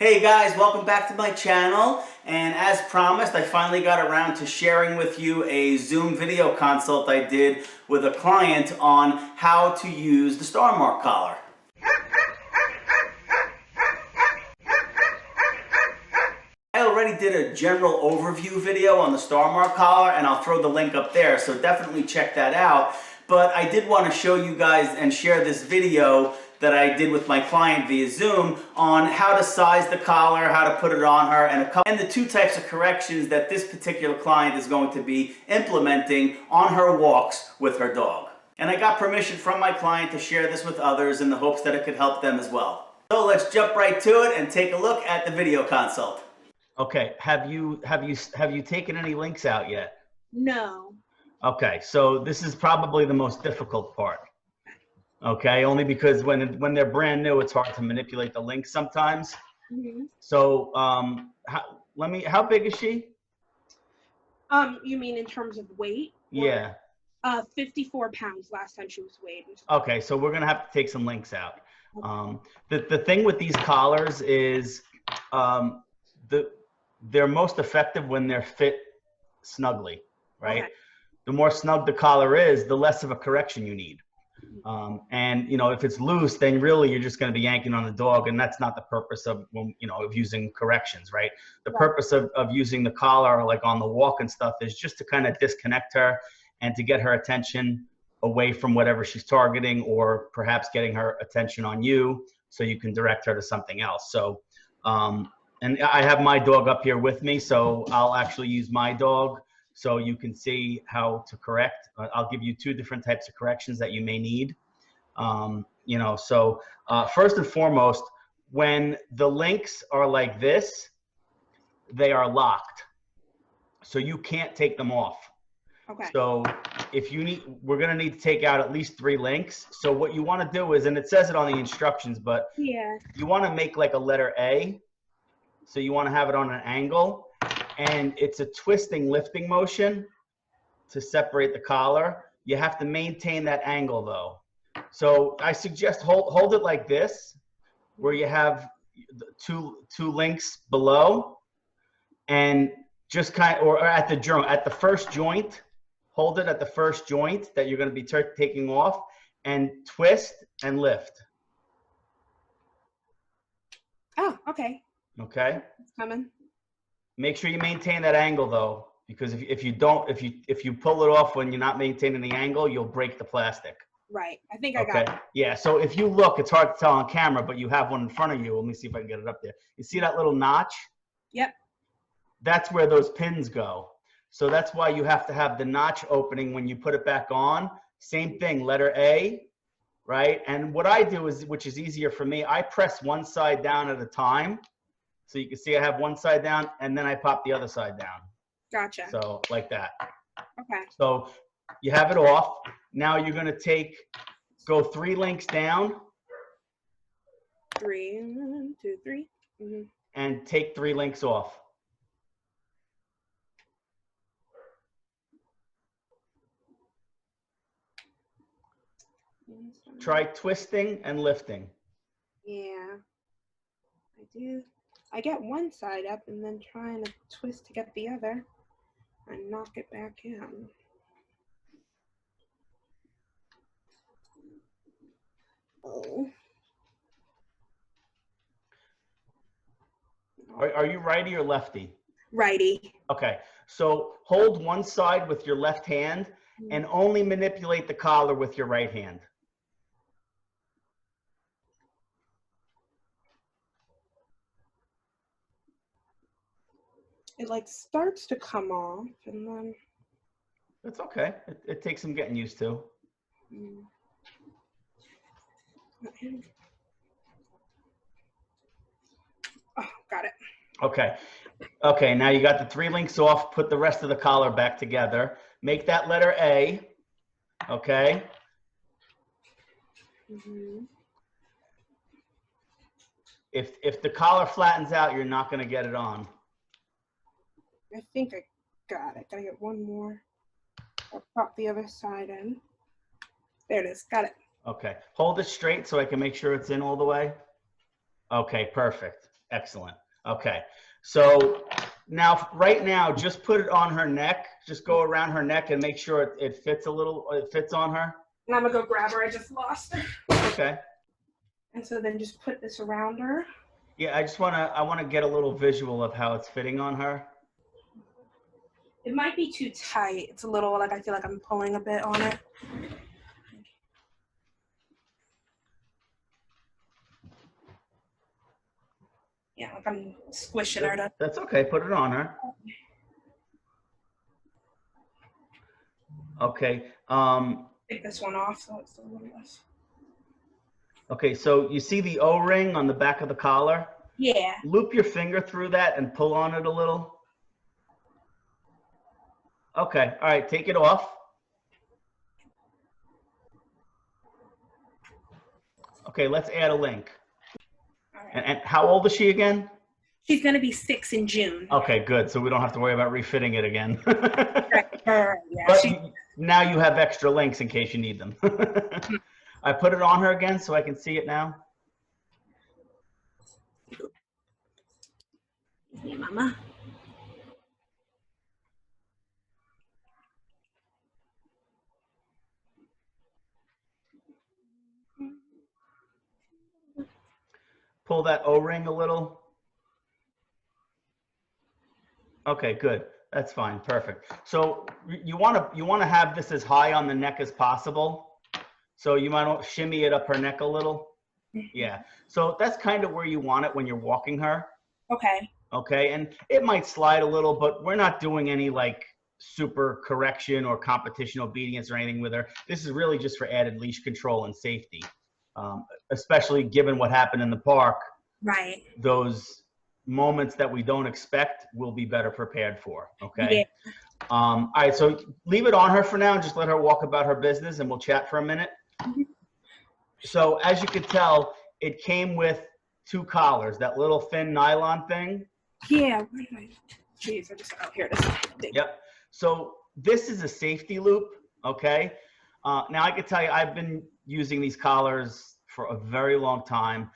Hey guys, welcome back to my channel. And as promised, I finally got around to sharing with you a Zoom video consult I did with a client on how to use the Starmark collar. I already did a general overview video on the Starmark collar, and I'll throw the link up there, so definitely check that out. But I did want to show you guys and share this video that I did with my client via Zoom on how to size the collar, how to put it on her, and the two types of corrections that this particular client is going to be implementing on her walks with her dog. And I got permission from my client to share this with others in the hopes that it could help them as well. So let's jump right to it and take a look at the video consult. Okay, have you taken any links out yet? No. Okay, so this is probably the most difficult part. Okay, only because when they're brand new, it's hard to manipulate the links sometimes. Mm-hmm. So how big is she? You mean in terms of weight? Yeah. 54 pounds last time she was weighed. Okay, so we're gonna have to take some links out. The thing with these collars is they're most effective when they're fit snugly, right? Okay. The more snug the collar is, the less of a correction you need. And you know, if it's loose, then really you're just going to be yanking on the dog, and that's not the purpose of of using corrections, right? The purpose of using the collar, like on the walk and stuff, is just to kind of disconnect her and to get her attention away from whatever she's targeting, or perhaps getting her attention on you so you can direct her to something else. So and I have my dog up here with me, so I'll actually use my dog so you can see how to correct. I'll give you two different types of corrections that you may need. First and foremost, when the links are like this, they are locked. So you can't take them off. Okay. So if you need, we're gonna need to take out at least 3 links. So what you wanna do is, and it says it on the instructions, but yeah, you wanna make like a letter A. So you wanna have it on an angle, and it's a twisting lifting motion to separate the collar. You have to maintain that angle though. So I suggest hold it like this, where you have two links below, and just or at the first joint, hold it at the first joint that you're going to be taking off, and twist and lift. Oh, okay. Okay. It's coming. Make sure you maintain that angle though, because if you pull it off when you're not maintaining the angle, you'll break the plastic. Right. I think I got it. Yeah. So if you look, it's hard to tell on camera, but you have one in front of you. Let me see if I can get it up there. You see that little notch? Yep. That's where those pins go. So that's why you have to have the notch opening when you put it back on. Same thing, letter A, right? And what I do is, which is easier for me, I press one side down at a time. So you can see I have one side down, and then I pop the other side down. Gotcha. So like that. Okay. So you have it off. Now you're going to go 3 links down. 3, 1, 2, 3. Mm-hmm. And take 3 links off. Try twisting and lifting. Yeah, I do. I get one side up and then trying to twist to get the other and knock it back in. Oh. Are you righty or lefty? Righty. Okay, so hold one side with your left hand and only manipulate the collar with your right hand. It like starts to come off and then. It's okay. It takes some getting used to. Oh, got it. Okay. Okay, now you got the 3 links off. Put the rest of the collar back together. Make that letter A. Okay. Mm-hmm. If the collar flattens out, you're not going to get it on. I think I got it. Gotta get one more. I'll pop the other side in. There it is. Got it. Okay. Hold it straight so I can make sure it's in all the way. Okay, perfect. Excellent. Okay. So now, right now, just put it on her neck. Just go around her neck and make sure it fits a little, it fits on her. And I'm gonna go grab her. I just lost her. Okay. And so then just put this around her. Yeah, I want to get a little visual of how it's fitting on her. It might be too tight. It's a little, like, I feel like I'm pulling a bit on it. Yeah, like I'm squishing her. That's okay. Put it on her. Okay. Take this one off so it's a little less. Okay, so you see the O-ring on the back of the collar? Yeah. Loop your finger through that and pull on it a little. Okay, all right, take it off. Okay, let's add a link. All right. And how old is she again? She's going to be 6 in June. Okay, good. So we don't have to worry about refitting it again. Yeah, but now you have extra links in case you need them. I put it on her again so I can see it now. Hey, Mama. Pull that O-ring a little. Okay, good. That's fine. Perfect. So you want to have this as high on the neck as possible. So you might want to shimmy it up her neck a little. Yeah. So that's kind of where you want it when you're walking her. Okay. Okay. And it might slide a little, but we're not doing any like super correction or competition obedience or anything with her. This is really just for added leash control and safety, especially given what happened in the park. Right. Those moments that we don't expect we'll be better prepared for. Okay. Yeah. All right. So leave it on her for now and just let her walk about her business and we'll chat for a minute. Mm-hmm. So as you could tell, it came with 2 collars, that little thin nylon thing. Yeah. Jeez, I just, oh, here it is. Yep. So this is a safety loop. Okay. Now I can tell you, I've been using these collars for a very long time,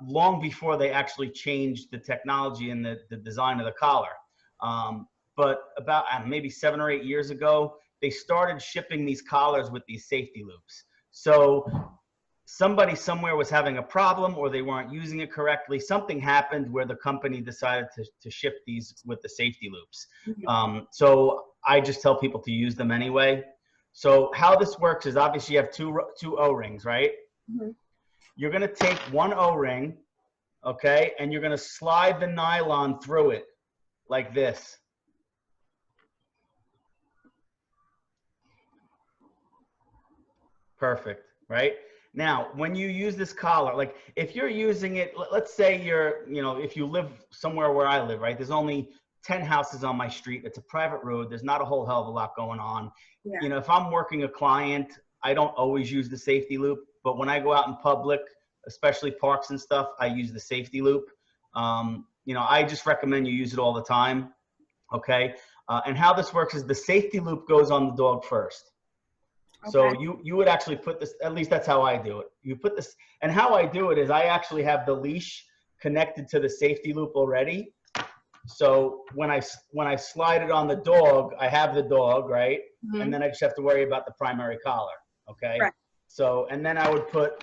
long before they actually changed the technology and the design of the collar. But about maybe 7 or 8 years ago, they started shipping these collars with these safety loops. So somebody somewhere was having a problem or they weren't using it correctly. Something happened where the company decided to ship these with the safety loops. So I just tell people to use them anyway. So how this works is obviously you have two O-rings, right? Mm-hmm. You're going to take one O-ring, okay, and you're going to slide the nylon through it like this. Perfect, right? Now, when you use this collar, like if you're using it, let's say you're, if you live somewhere where I live, right? There's only 10 houses on my street. It's a private road. There's not a whole hell of a lot going on. Yeah. If I'm working a client, I don't always use the safety loop, but when I go out in public, especially parks and stuff, I use the safety loop. I just recommend you use it all the time. Okay. And how this works is the safety loop goes on the dog first. Okay. So you would actually put this, at least that's how I do it. You put this, and how I do it is I actually have the leash connected to the safety loop already. So when I slide it on the dog, I have the dog, right? Mm-hmm. And then I just have to worry about the primary collar. Okay. Right. So, and then I would put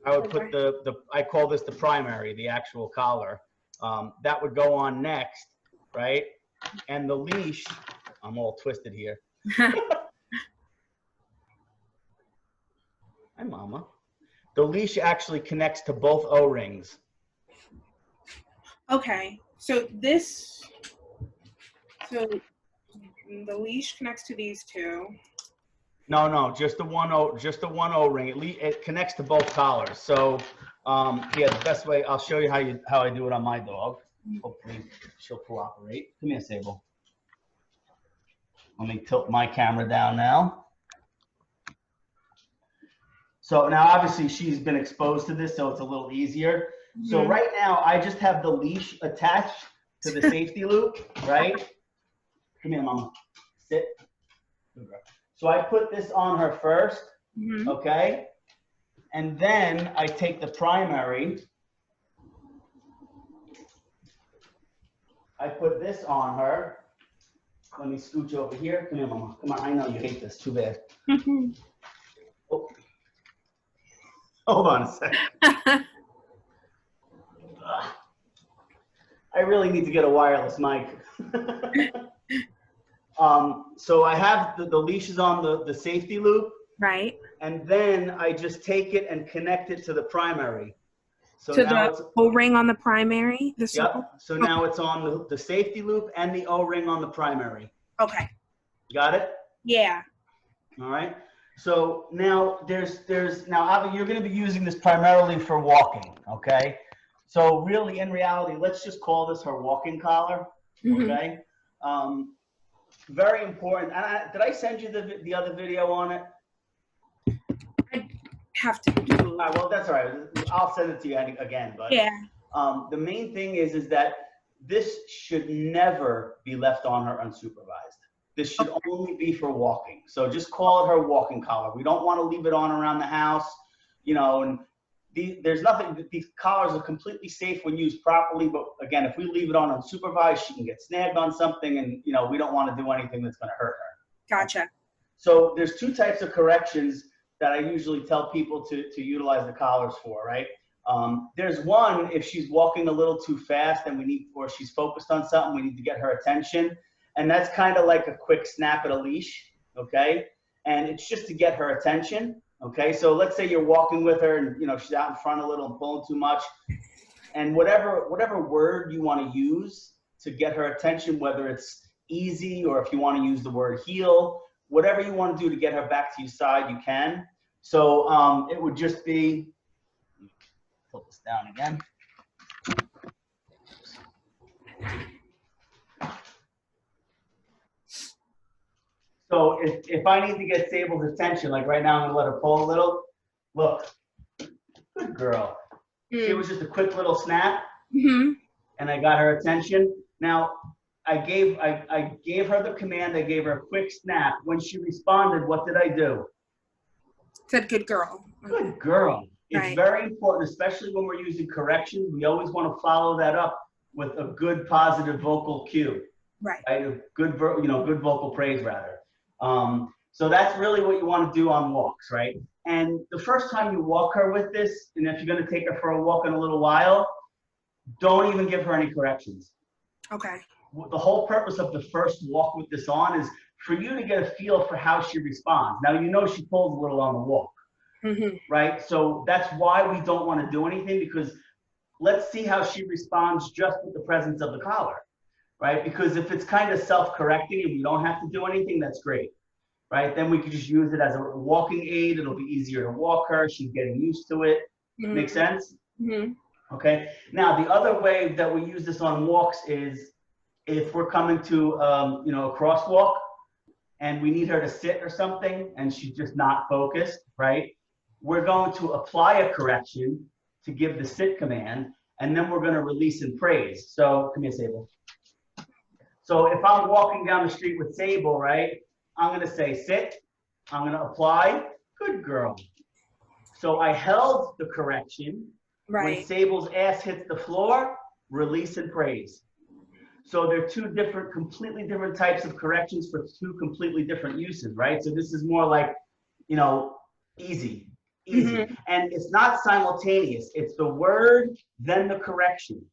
I call this the primary, the actual collar. That would go on next, right? And the leash, I'm all twisted here. Hi, Mama. The leash actually connects to both O-rings. Okay, so the leash connects to these 2. No, just the one O-ring. It connects to both collars. So, yeah, the best way, I'll show you how I do it on my dog. Hopefully, she'll cooperate. Come here, Sable. Let me tilt my camera down now. So now, obviously, she's been exposed to this, so it's a little easier. Mm-hmm. So right now, I just have the leash attached to the safety loop, right? Come here, Mama. Sit. So I put this on her first, mm-hmm. Okay? And then I take the primary I put this on her. Let me scooch over here. Come here, Mama. Come on. I know you hate this. Too bad. Oh. Hold on a second. I really need to get a wireless mic. So I have the leashes on the safety loop. Right. And then I just take it and connect it to the primary. So to now the it's O-ring on the primary, the circle? Yep. So now it's on the safety loop and the O-ring on the primary. Okay. Got it? Yeah. All right. So now now you're going to be using this primarily for walking, okay? So really, in reality, let's just call this her walking collar, okay? Very important. And did I send you the other video on it? I have to do. All right, well, that's all right. I'll send it to you again. But yeah. The main thing is that this should never be left on her unsupervised. This should only be for walking. So just call it her walking collar. We don't want to leave it on around the house, you know, and there's nothing, these collars are completely safe when used properly. But again, if we leave it on unsupervised, she can get snagged on something and, you know, we don't want to do anything that's going to hurt her. Gotcha. So there's two types of corrections that I usually tell people to utilize the collars for, right? There's one, if she's walking a little too fast and or she's focused on something, we need to get her attention. And that's kind of like a quick snap at a leash, okay? And it's just to get her attention, okay? So let's say you're walking with her and, you know, she's out in front a little and pulling too much. And whatever word you want to use to get her attention, whether it's easy or if you want to use the word heel, whatever you want to do to get her back to your side, you can. So it would just be, pull this down again. So if I need to get Sable's attention, like right now I'm gonna let her pull a little, look, good girl. It was just a quick little snap and I got her attention. Now I gave her the command, I gave her a quick snap. When she responded, what did I do? Said good girl. Good girl. It's Right. very important, especially when we're using corrections. We always want to follow that up with a good positive vocal cue. Right. A good, good vocal praise rather. So that's really what you want to do on walks, right? And the first time you walk her with this, and if you're going to take her for a walk in a little while, don't even give her any corrections. Okay. The whole purpose of the first walk with this on is for you to get a feel for how she responds. Now, you know she pulls a little on the walk, right? So that's why we don't want to do anything, because let's see how she responds just with the presence of the collar, right? Because if it's kind of self-correcting and we don't have to do anything, that's great, right? Then we could just use it as a walking aid. It'll be easier to walk her. She's getting used to it. Make sense? Okay. Now, the other way that we use this on walks is if we're coming to, a crosswalk and we need her to sit or something and she's just not focused, right? We're going to apply a correction to give the sit command, and then we're going to release and praise. So come here, Sable. So if I'm walking down the street with Sable, right, I'm going to say sit. I'm going to apply. Good girl. So I held the correction. Right. When Sable's ass hits the floor, release and praise. So they're two completely different types of corrections for two completely different uses, right? So this is more like, easy. And it's not simultaneous. It's the word, then the correction,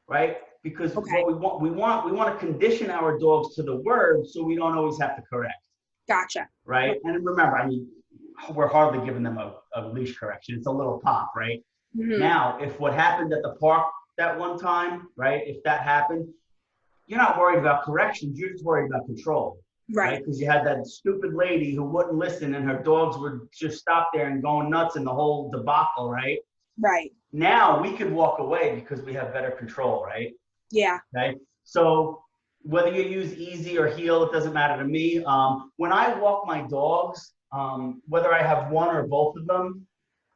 right? Because what we want to condition our dogs to the word so we don't always have to correct. Gotcha. Right? And remember, we're hardly giving them a leash correction. It's a little pop, right? Now, if what happened at the park that one time, right, if that happened, you're not worried about corrections. You're just worried about control. Right? Because you had that stupid lady who wouldn't listen and her dogs would just stop there and going nuts in the whole debacle, right? Right. Now we could walk away because we have better control, right? Yeah. Okay. So whether you use easy or heel, it doesn't matter to me. When I walk my dogs, whether I have one or both of them,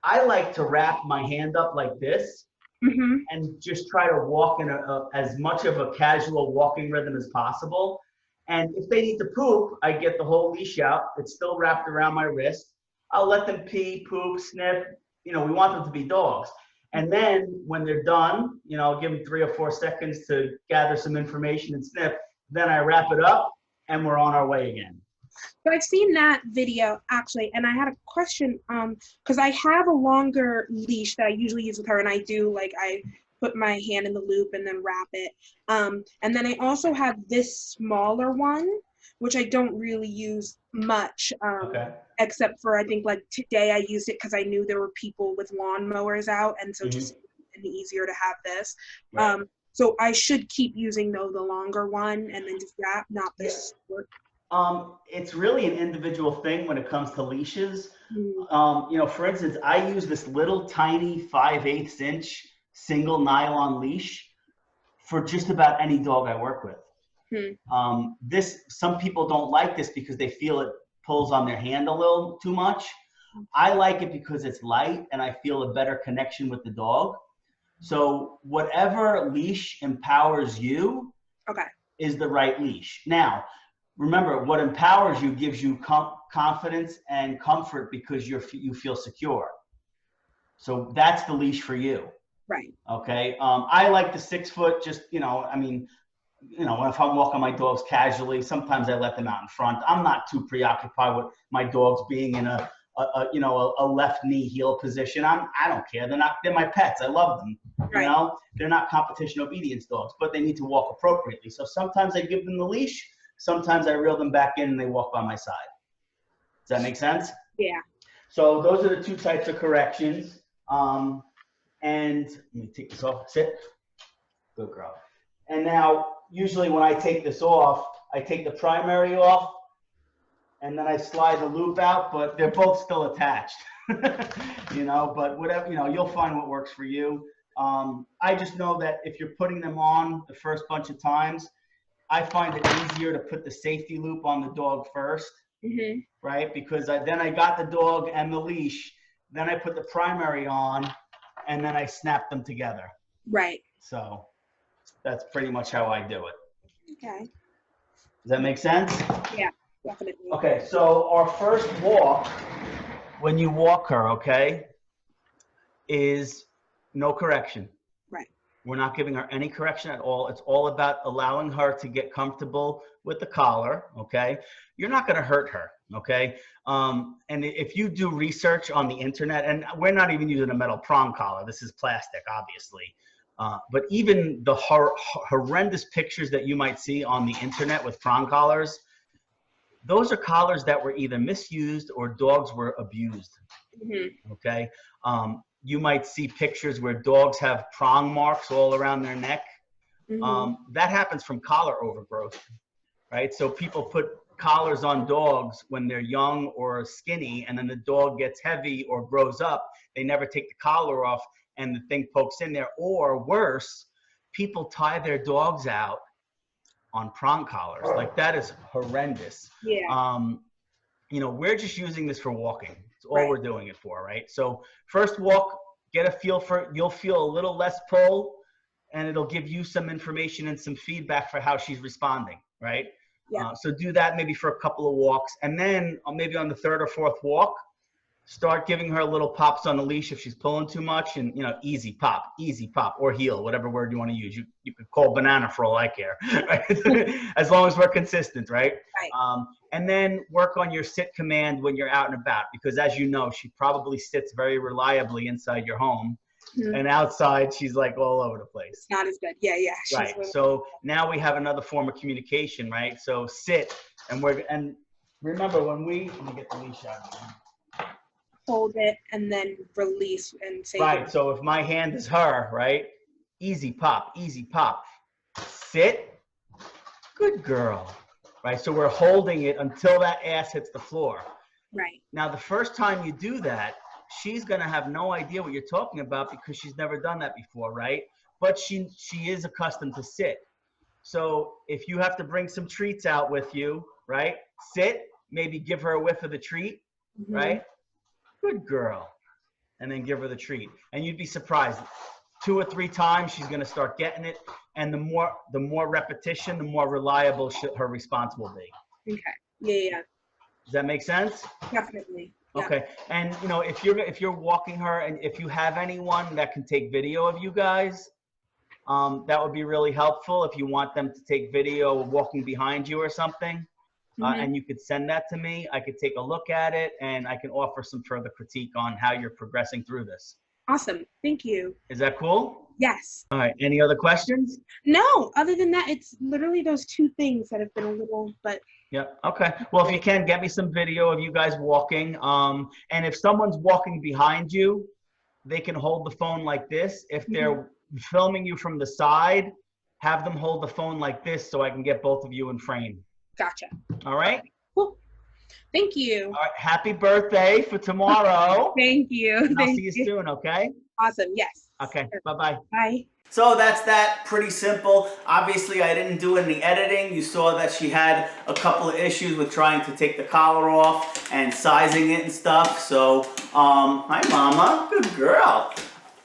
I like to wrap my hand up like this and just try to walk in as much of a casual walking rhythm as possible. And if they need to poop, I get the whole leash out. It's still wrapped around my wrist. I'll let them pee, poop, sniff. We want them to be dogs. And then when they're done, you know, I'll give them 3 or 4 seconds to gather some information and sniff. Then I wrap it up and we're on our way again. So I've seen that video actually, and I had a question because I have a longer leash that I usually use with her, and I do like I put my hand in the loop and then wrap it. And then I also have this smaller one, which I don't really use much, except for I think like today I used it because I knew there were people with lawnmowers out, and so just easier to have this. Right. So I should keep using though the longer one and then just wrap, not this short. It's really an individual thing when it comes to leashes. You know, for instance, I use this little tiny 5/8 inch single nylon leash for just about any dog I work with. Some people don't like this because they feel it pulls on their hand a little too much. I like it because it's light and I feel a better connection with the dog. So whatever leash empowers you is the right leash. Now, remember, what empowers you gives you confidence and comfort because you feel secure. So that's the leash for you. Right. Okay. I like the 6 foot, just, you know, I mean, you know, if I'm walking my dogs casually, sometimes I let them out in front. I'm not too preoccupied with my dogs being in a left knee heel position. I don't care. They're my pets. I love them. You know, they're not competition obedience dogs, but they need to walk appropriately. So sometimes I give them the leash. Sometimes I reel them back in and they walk by my side. Does that make sense? Yeah. So those are the 2 types of corrections. And let me take this off. Sit. Good girl. And now, usually when I take this off, I take the primary off and then I slide the loop out, but they're both still attached. You know, but whatever, you know, you'll find what works for you. I just know that if you're putting them on the first bunch of times, I find it easier to put the safety loop on the dog first, right? Because then I got the dog and the leash, then I put the primary on, and then I snap them together. Right. So that's pretty much how I do it. Okay. Does that make sense? Yeah, definitely. Okay, so our first walk, when you walk her, okay, is no correction. Right. We're not giving her any correction at all. It's all about allowing her to get comfortable with the collar, okay? You're not going to hurt her, okay? And if you do research on the internet, and we're not even using a metal prong collar. This is plastic, obviously. But even the horrendous pictures that you might see on the internet with prong collars, those are collars that were either misused or dogs were abused, okay? You might see pictures where dogs have prong marks all around their neck. That happens from collar overgrowth, right? So people put collars on dogs when they're young or skinny, and then the dog gets heavy or grows up. They never take the collar off and the thing pokes in there. Or worse, people tie their dogs out on prong collars. Like, that is horrendous. Yeah. You know, we're just using this for walking. It's all we're doing it for, right? So first walk, get a feel for it. You'll feel a little less pull, and it'll give you some information and some feedback for how she's responding, right? Yeah. So do that maybe for a couple of walks, and then maybe on the 3rd or 4th walk, start giving her little pops on the leash if she's pulling too much, and, you know, easy pop, or heel, whatever word you want to use. You could call banana for all I care, right? As long as we're consistent, right? And then work on your sit command when you're out and about, because as you know, she probably sits very reliably inside your home, and outside she's like all over the place. Not as good. Yeah, yeah. Right. So now we have another form of communication, right? So sit, and remember when let me get the leash out. Hold it and then release and say. Right. So if my hand is her, right? Easy pop, sit. Good girl. Right. So we're holding it until that ass hits the floor. Right. Now, the first time you do that, she's going to have no idea what you're talking about because she's never done that before, right? But she is accustomed to sit. So if you have to bring some treats out with you, right? Sit, maybe give her a whiff of the treat, right? Good girl. And then give her the treat. And you'd be surprised. 2 or 3 times, she's going to start getting it. And the more repetition, the more reliable her response will be. Okay. Yeah, yeah. Does that make sense? Definitely. Okay. And you know, if you're walking her, and if you have anyone that can take video of you guys, that would be really helpful. If you want them to take video walking behind you or something, and you could send that to me, I could take a look at it and I can offer some further critique on how you're progressing through this. Awesome. Thank you. Is that cool? Yes. All right. Any other questions? No, other than that, it's literally those two things that have been a little, but. Yeah. Okay. Well, if you can, get me some video of you guys walking. And if someone's walking behind you, they can hold the phone like this. If they're filming you from the side, have them hold the phone like this so I can get both of you in frame. Gotcha. All right. Cool. Thank you. All right. Happy birthday for tomorrow. Thank you. And I'll see you soon. Okay. Awesome. Yes. Okay. Bye-bye. Bye. So that's that, pretty simple. Obviously, I didn't do any editing. You saw that she had a couple of issues with trying to take the collar off and sizing it and stuff. So, hi mama, good girl.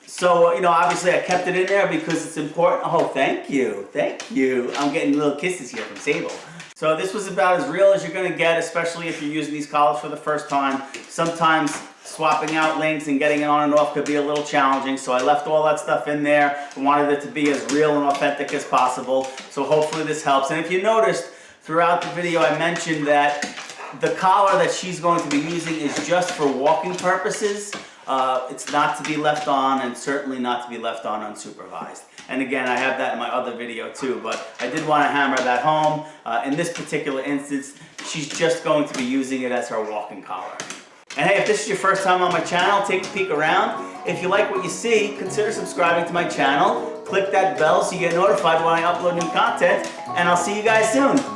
So, you know, obviously I kept it in there because it's important. Oh, thank you, thank you. I'm getting little kisses here from Sable. So this was about as real as you're gonna get, especially if you're using these collars for the first time. Sometimes swapping out links and getting it on and off could be a little challenging, so I left all that stuff in there. I wanted it to be as real and authentic as possible, so hopefully this helps. And if you noticed, throughout the video I mentioned that the collar that she's going to be using is just for walking purposes. It's not to be left on, and certainly not to be left on unsupervised. And again, I have that in my other video too, but I did want to hammer that home. In this particular instance, she's just going to be using it as her walking collar. And hey, if this is your first time on my channel, take a peek around. If you like what you see, consider subscribing to my channel. Click that bell so you get notified when I upload new content, and I'll see you guys soon.